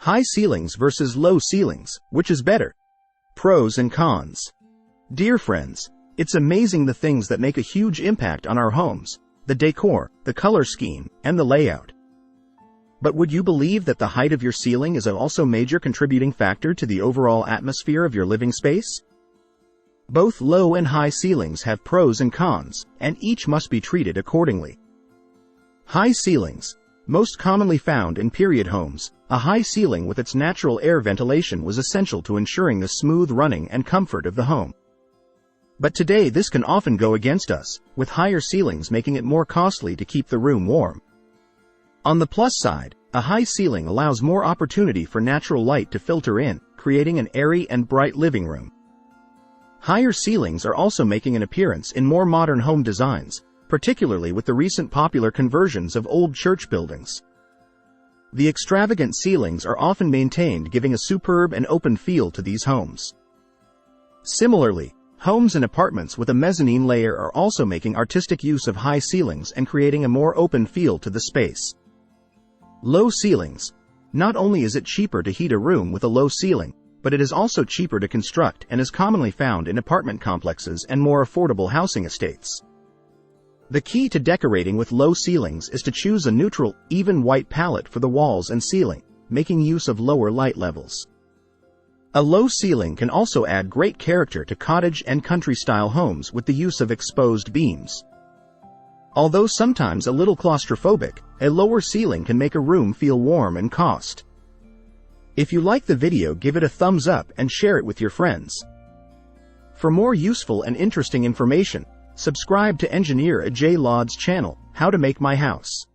High ceilings versus low ceilings, which is better? Pros and cons. Dear friends, it's amazing the things that make a huge impact on our homes: the decor, the color scheme, and the layout. But would you believe that the height of your ceiling is also a major contributing factor to the overall atmosphere of your living space? Both low and high ceilings have pros and cons, and each must be treated accordingly. High ceilings. Most commonly found in period homes, a high ceiling with its natural air ventilation was essential to ensuring the smooth running and comfort of the home. But today this can often go against us, with higher ceilings making it more costly to keep the room warm. On the plus side, a high ceiling allows more opportunity for natural light to filter in, creating an airy and bright living room. Higher ceilings are also making an appearance in more modern home designs, particularly with the recent popular conversions of old church buildings. The extravagant ceilings are often maintained, giving a superb and open feel to these homes. Similarly, homes and apartments with a mezzanine layer are also making artistic use of high ceilings and creating a more open feel to the space. Low ceilings. Not only is it cheaper to heat a room with a low ceiling, but it is also cheaper to construct and is commonly found in apartment complexes and more affordable housing estates. The key to decorating with low ceilings is to choose a neutral, even white palette for the walls and ceiling, making use of lower light levels. A low ceiling can also add great character to cottage and country-style homes with the use of exposed beams. Although sometimes a little claustrophobic, a lower ceiling can make a room feel warm and cozy. If you like the video, give it a thumbs up and share it with your friends. For more useful and interesting information, subscribe to Engineer Ajay Lod's channel, How to Make My House.